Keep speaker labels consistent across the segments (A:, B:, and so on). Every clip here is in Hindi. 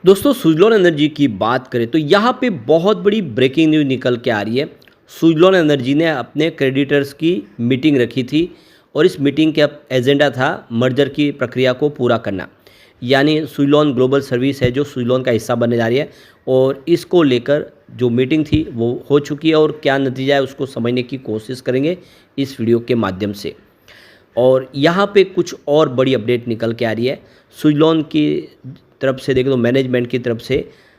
A: दोस्तों सुज़लोन एनर्जी की बात करें तो यहाँ पे बहुत बड़ी ब्रेकिंग न्यूज़ निकल के आ रही है। सुज़लोन एनर्जी ने अपने क्रेडिटर्स की मीटिंग रखी थी और इस मीटिंग का एजेंडा था मर्जर की प्रक्रिया को पूरा करना। यानी सुज़लोन ग्लोबल सर्विस है जो सुज़लोन का हिस्सा बनने जा रही है और इसको लेकर जो मीटिंग थी वो हो चुकी है और क्या नतीजा है उसको समझने की कोशिश करेंगे इस वीडियो के माध्यम से। और यहाँ पे कुछ और बड़ी अपडेट निकल के आ रही है। सुज़लोन की तरफ से देखें तो मैनेजमेंट की तरफ से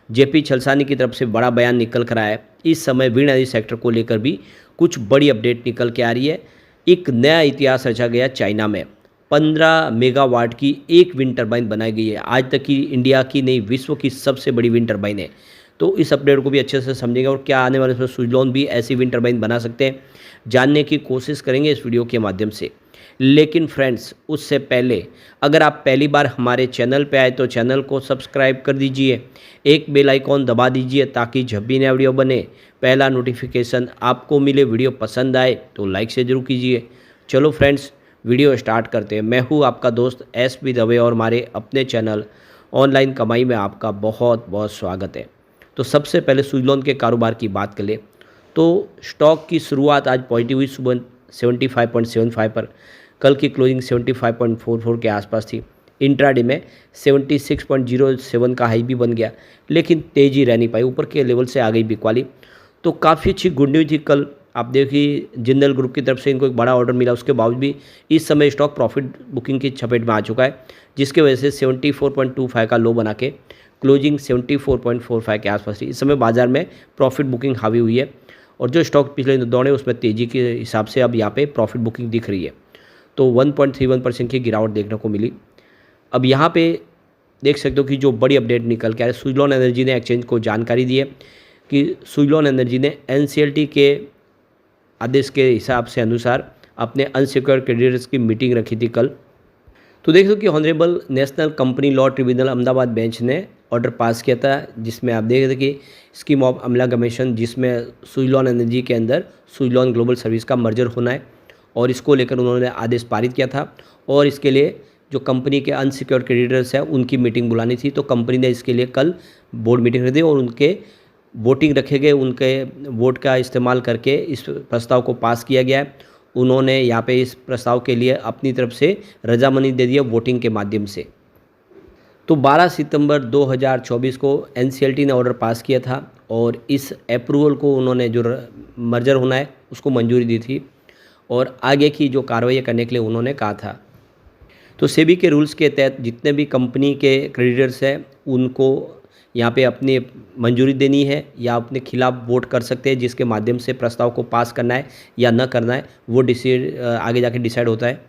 A: जेपी छलसानी की तरफ से बड़ा बयान निकल कर आया है। इस समय विंड एनर्जी सेक्टर को लेकर भी कुछ बड़ी अपडेट निकल के आ रही है। एक नया इतिहास रचा गया चाइना में 15 मेगावाट की एक विंड टरबाइन बनाई गई है। आज तक की इंडिया की नहीं विश्व की सबसे बड़ी विंड टरबाइन है। तो इस अपडेट को भी अच्छे से समझेंगे और क्या आने वाले समय सुज़लोन भी ऐसी विंड टरबाइन बना सकते हैं जानने की कोशिश करेंगे इस वीडियो के माध्यम से। लेकिन फ्रेंड्स उससे पहले अगर आप पहली बार हमारे चैनल पे आए तो चैनल को सब्सक्राइब कर दीजिए, एक बेल आइकॉन दबा दीजिए ताकि जब भी नया वीडियो बने पहला नोटिफिकेशन आपको मिले। वीडियो पसंद आए तो लाइक से जरूर कीजिए। चलो फ्रेंड्स वीडियो स्टार्ट करते हैं। मैं हूँ आपका दोस्त एस.पी. दवे और हमारे अपने चैनल ऑनलाइन कमाई में आपका बहुत बहुत स्वागत है। तो सबसे पहले सुज़लोन के कारोबार की बात करें तो स्टॉक की शुरुआत आज पॉजिटिव हुई सुबह 75.75 पर। कल की क्लोजिंग 75.44 के आसपास थी। इंट्राडे में 76.07 का हाई भी बन गया लेकिन तेज़ी रह नहीं पाई, ऊपर के लेवल से आ गई बिकवाली। तो काफ़ी अच्छी गुड न्यूज़ थी कल। आप देखिए जिंदल ग्रुप की तरफ से इनको एक बड़ा ऑर्डर मिला, उसके बावजूद भी इस समय स्टॉक प्रॉफिट बुकिंग की चपेट में आ चुका है जिसकी वजह से 74.25 का लो बना के क्लोजिंग 74.45 के आसपास थी। इस समय बाजार में प्रॉफिट बुकिंग हावी हुई है और जो स्टॉक पिछले दौड़े उसमें तेज़ी के हिसाब से अब यहाँ पे प्रॉफिट बुकिंग दिख रही है। तो 1.31% की गिरावट देखने को मिली। अब यहाँ पे देख सकते हो कि जो बड़ी अपडेट निकल के आ रही है, सुज़लोन एनर्जी ने एक्सचेंज को जानकारी दी है कि सुज़लोन एनर्जी ने एनसीएलटी के आदेश के हिसाब से अनुसार अपने अनसिक्योर्ड क्रेडिटर्स की मीटिंग रखी थी कल। तो देख लो कि honourable national company law tribunal Ahmedabad bench ने ऑर्डर पास किया था जिसमें आप देख रहे थे कि स्कीम ऑफ अमलागमेशन जिसमें सुज़लोन एनर्जी के अंदर सुज़लोन ग्लोबल सर्विस का मर्जर होना है और इसको लेकर उन्होंने आदेश पारित किया था और इसके लिए जो कंपनी के अनसिक्योर्ड क्रेडिटर्स हैं उनकी मीटिंग बुलानी थी। तो कंपनी ने इसके लिए कल बोर्ड मीटिंग रखी थी और उनके वोटिंग रखे गए, उनके वोट का इस्तेमाल करके इस प्रस्ताव को पास किया गया है। उन्होंने यहाँ पे इस प्रस्ताव के लिए अपनी तरफ से रजामंदी दे दी है वोटिंग के माध्यम से। तो 12 सितंबर 2024 को एनसीएलटी ने ऑर्डर पास किया था और इस अप्रूवल को उन्होंने जो मर्जर होना है उसको मंजूरी दी थी और आगे की जो कार्रवाई करने के लिए उन्होंने कहा था। तो सेबी के रूल्स के तहत जितने भी कंपनी के क्रेडिटर्स हैं उनको यहाँ पे अपनी मंजूरी देनी है या अपने खिलाफ वोट कर सकते हैं जिसके माध्यम से प्रस्ताव को पास करना है या न करना है वो आगे जाके डिसाइड होता है।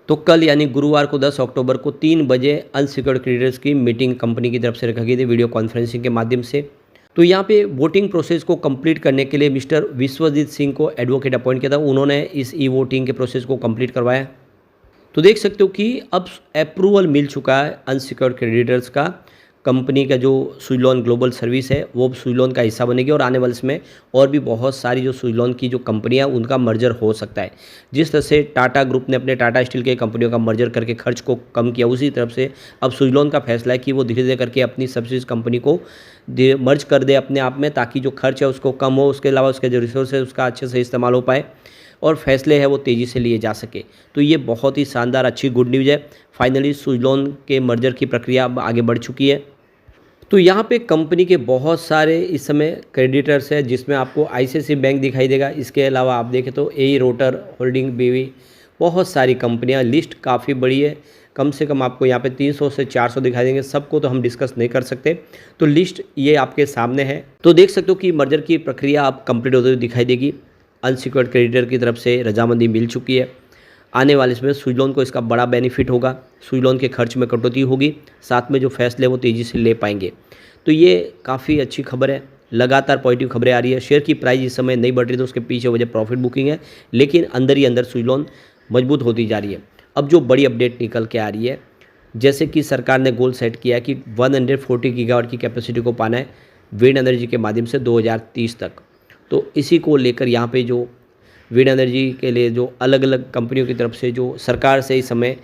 A: तो कल यानी गुरुवार को 10 अक्टूबर को 3 बजे अनसिक्योर्ड क्रेडिटर्स की मीटिंग कंपनी की तरफ से रखी गई थी वीडियो कॉन्फ्रेंसिंग के माध्यम से। तो यहाँ पे वोटिंग प्रोसेस को कंप्लीट करने के लिए मिस्टर विश्वजीत सिंह को एडवोकेट अपॉइंट किया था। उन्होंने इस ई वोटिंग के प्रोसेस को कंप्लीट करवाया। तो देख सकते हो कि अब अप्रूवल मिल चुका है अनसिक्योर्ड क्रेडिटर्स का। कंपनी का जो सुज़लोन ग्लोबल सर्विस है वो सुज़लोन का हिस्सा बनेगी और आने वाले समय और भी बहुत सारी जो सुज़लोन की जो कंपनियां उनका मर्जर हो सकता है। जिस तरह से टाटा ग्रुप ने अपने टाटा स्टील के कंपनियों का मर्जर करके खर्च को कम किया, उसी तरफ से अब सुज़लोन का फैसला है कि वो धीरे धीरे करके अपनी सब्सिडीज कंपनी को मर्ज कर दे अपने आप में ताकि जो खर्च है उसको कम हो, उसके अलावा उसके जो रिसोर्स है उसका अच्छे से इस्तेमाल हो पाए और फैसले है वो तेज़ी से लिए जा सके। तो ये बहुत ही शानदार अच्छी गुड न्यूज़ है। फाइनली सुज़लोन के मर्जर की प्रक्रिया अब आगे बढ़ चुकी है। तो यहाँ पे कंपनी के बहुत सारे इस समय क्रेडिटर्स है जिसमें आपको आईसीआईसीआई बैंक दिखाई देगा। इसके अलावा आप देखें तो एई रोटर होल्डिंग बीवी, बहुत सारी कंपनियाँ, लिस्ट काफ़ी बड़ी है। कम से कम आपको यहाँ पे 300 से 400 दिखाई देंगे, सबको तो हम डिस्कस नहीं कर सकते। तो लिस्ट ये आपके सामने है। तो देख सकते हो कि मर्जर की प्रक्रिया अब कंप्लीट होते हुए दिखाई देगी। अनसिक्योर्ड क्रेडिटर की तरफ से रजामंदी मिल चुकी है। आने वाले इसमें सुज़लोन को इसका बड़ा बेनिफिट होगा। सुज़लोन के खर्च में कटौती होगी, साथ में जो फैसले वो तेज़ी से ले पाएंगे। तो ये काफ़ी अच्छी खबर है। लगातार पॉजिटिव खबरें आ रही है। शेयर की प्राइस इस समय नहीं बढ़ रही तो उसके पीछे वजह प्रॉफिट बुकिंग है, लेकिन अंदर ही अंदर सुज़लोन मजबूत होती जा रही है। अब जो बड़ी अपडेट निकल के आ रही है, जैसे कि सरकार ने गोल सेट किया कि 140 गीगावाट की कैपेसिटी को पाना है विंड एनर्जी के माध्यम से 2030 तक। तो इसी को लेकर यहाँ पे जो विंड एनर्जी के लिए जो अलग अलग कंपनियों की तरफ से जो सरकार से इस समय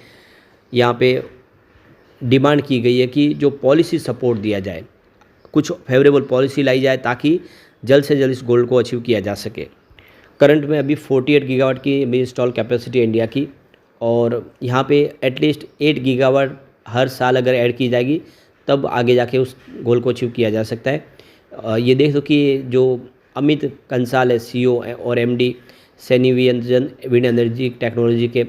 A: यहाँ पे डिमांड की गई है कि जो पॉलिसी सपोर्ट दिया जाए, कुछ फेवरेबल पॉलिसी लाई जाए ताकि जल्द से जल्द इस गोल को अचीव किया जा सके। करंट में अभी 48 गीगावाट की अभी इंस्टॉल कैपेसिटी है इंडिया की, और यहाँ पे एटलीस्ट 8 गीगावाट हर साल अगर ऐड की जाएगी तब आगे जाके उस गोल को अचीव किया जा सकता है। ये देख दो कि जो अमित कंसाल है CEO और MD Saini wind energy technology के,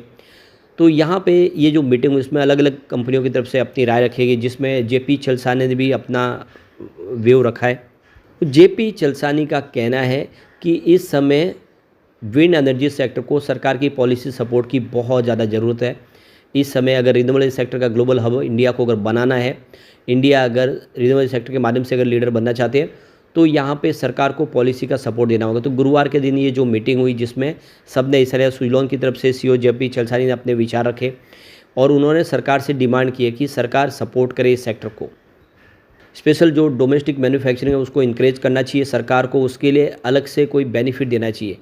A: तो यहाँ पे ये जो मीटिंग इसमें अलग अलग कंपनियों की तरफ से अपनी राय रखेगी, जिसमें JP चलसानी ने भी अपना व्यू रखा है। JP चलसानी का कहना है कि इस समय विंड एनर्जी सेक्टर को सरकार की पॉलिसी सपोर्ट की बहुत ज़्यादा ज़रूरत है। इस समय अगर रिन्यूएबल सेक्टर का ग्लोबल हब इंडिया को अगर बनाना है, इंडिया अगर रिन्यूएबल सेक्टर के माध्यम से अगर लीडर बनना चाहते हैं, तो यहाँ पे सरकार को पॉलिसी का सपोर्ट देना होगा। तो गुरुवार के दिन ये जो मीटिंग हुई जिसमें सबने हिस्सा लिया, सुजलॉन की तरफ से CEO JP चलसानी ने अपने विचार रखे और उन्होंने सरकार से डिमांड की है कि सरकार सपोर्ट करे इस सेक्टर को। स्पेशल जो डोमेस्टिक मैन्युफैक्चरिंग है उसको इंकरेज करना चाहिए सरकार को, उसके लिए अलग से कोई बेनिफिट देना चाहिए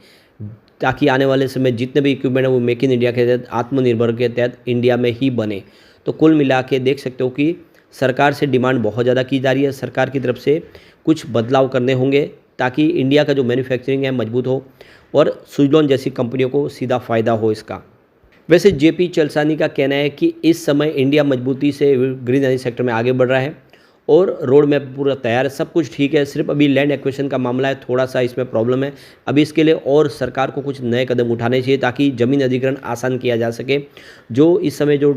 A: ताकि आने वाले समय जितने भी इक्विपमेंट है वो मेक इन इंडिया के तहत, आत्मनिर्भर के तहत इंडिया में ही बने। तो कुल मिला के देख सकते हो कि सरकार से डिमांड बहुत ज़्यादा की जा रही है। सरकार की तरफ से कुछ बदलाव करने होंगे ताकि इंडिया का जो मैन्युफैक्चरिंग है मजबूत हो और सुजलॉन जैसी कंपनियों को सीधा फ़ायदा हो इसका। वैसे JP चलसानी का कहना है कि इस समय इंडिया मजबूती से ग्रीन एनर्जी सेक्टर में आगे बढ़ रहा है और रोड मैप पूरा तैयार है, सब कुछ ठीक है, सिर्फ अभी लैंड एक्विजिशन का मामला है, थोड़ा सा इसमें प्रॉब्लम है। अभी इसके लिए और सरकार को कुछ नए कदम उठाने चाहिए ताकि ज़मीन अधिग्रहण आसान किया जा सके। जो इस समय जो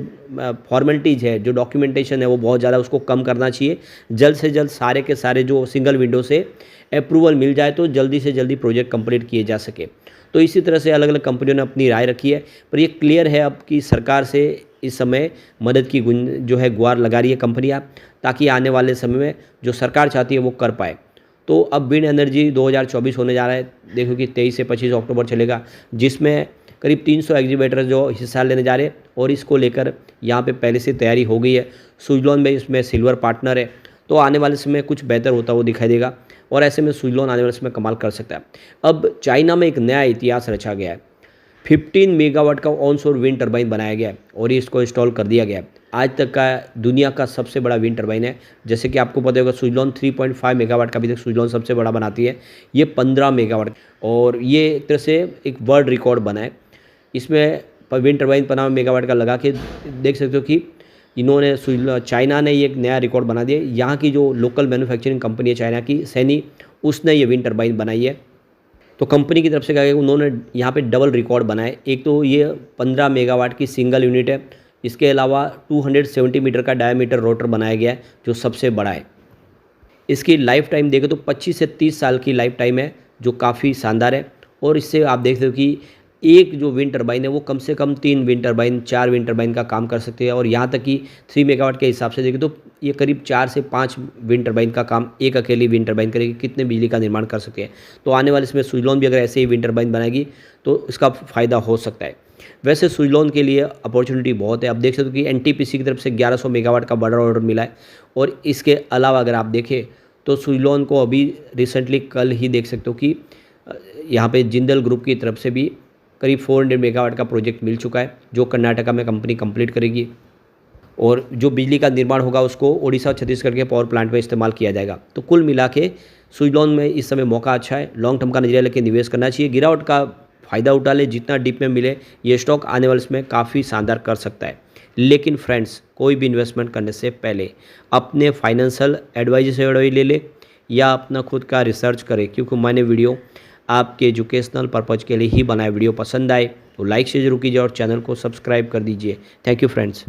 A: फॉर्मेलिटीज़ है, जो डॉक्यूमेंटेशन है वो बहुत ज़्यादा, उसको कम करना चाहिए। जल्द से जल्द सारे के सारे जो सिंगल विंडो से अप्रूवल मिल जाए तो जल्दी से जल्दी प्रोजेक्ट कंप्लीट किए जा सके। तो इसी तरह से अलग अलग कंपनियों ने अपनी राय रखी है, पर ये क्लियर है अब कि सरकार से इस समय मदद की जो है गुहार लगा रही है कंपनियां, ताकि आने वाले समय में जो सरकार चाहती है वो कर पाए। तो अब विंड एनर्जी 2024 होने जा रहा है, देखो कि 23 से 25 अक्टूबर चलेगा, जिसमें करीब 300 एग्जीबिटर जो हिस्सा लेने जा रहे हैं और इसको लेकर यहाँ पे पहले से तैयारी हो गई है। सुजलॉन में इसमें सिल्वर पार्टनर है, तो आने वाले समय कुछ बेहतर होता हुआ दिखाई देगा और ऐसे में सुजलॉन आने वाले समय कमाल कर सकता है। अब चाइना में एक नया इतिहास रचा गया है, 15 मेगावाट का ऑनशोर विंड टर्बाइन बनाया गया है और ये इसको इंस्टॉल कर दिया गया है। आज तक का दुनिया का सबसे बड़ा विंड टर्बाइन है। जैसे कि आपको पता होगा सुजलॉन 3.5 मेगावाट का अभी तक सुजलॉन सबसे बड़ा बनाती है, ये 15 मेगावाट, और ये एक तरह से एक वर्ल्ड रिकॉर्ड बना है। इसमें विंड टर्बाइन 15 मेगावाट का लगा के देख सकते हो कि इन्होंने चाइना ने ये एक नया रिकॉर्ड बना दिया। यहाँ की जो लोकल मैन्युफैक्चरिंग कंपनी है चाइना की सैनी, उसने ये विंड टर्बाइन बनाई है। तो कंपनी की तरफ से कहा गया उन्होंने यहाँ पे डबल रिकॉर्ड बनाए। एक तो ये 15 मेगावाट की सिंगल यूनिट है, इसके अलावा 270 मीटर का डायमीटर रोटर बनाया गया है जो सबसे बड़ा है। इसकी लाइफ टाइम देखें तो 25 से 30 साल की लाइफ टाइम है, जो काफ़ी शानदार है। और इससे आप देखते हो कि एक जो विंड टर्बाइन है वो कम से कम 3 विंड टर्बाइन, 4 विंड टर्बाइन का काम कर सकते हैं। और यहाँ तक कि 3 मेगावाट के हिसाब से देखें तो ये करीब 4 से 5 विंड टर्बाइन का काम एक अकेली विंड टर्बाइन करेगी, कितने बिजली का निर्माण कर सकते हैं। तो आने वाले इसमें सुजलॉन भी अगर ऐसे ही विंड टर्बाइन बनाएगी तो इसका फ़ायदा हो सकता है। वैसे सुजलॉन के लिए अपॉर्चुनिटी बहुत है। अब देख सकते हो कि NTPC की तरफ से 1100 मेगावाट का बड़ा ऑर्डर मिला है। और इसके अलावा अगर आप देखें तो सुजलॉन को अभी रिसेंटली कल ही देख सकते हो कि यहाँ पे जिंदल ग्रुप की तरफ से भी करीब 400 मेगावाट का प्रोजेक्ट मिल चुका है, जो कर्नाटका में कंपनी कंप्लीट करेगी। और जो बिजली का निर्माण होगा उसको ओडिशा छत्तीसगढ़ के पावर प्लांट में इस्तेमाल किया जाएगा। तो कुल मिला के सुजलॉन में इस समय मौका अच्छा है, लॉन्ग टर्म का नजरिया लेकर निवेश करना चाहिए। गिरावट का फ़ायदा उठा ले, जितना डिप में मिले ये स्टॉक आने वाले समय काफ़ी शानदार कर सकता है। लेकिन फ्रेंड्स, कोई भी इन्वेस्टमेंट करने से पहले अपने फाइनेंशियल एडवाइजर से एडवाइस ले ले या अपना खुद का रिसर्च करें, क्योंकि मैंने वीडियो आपके एजुकेशनल पर्पज़ के लिए ही बनाया। वीडियो पसंद आए तो लाइक से जरूर कीजिए और चैनल को सब्सक्राइब कर दीजिए। Thank you friends.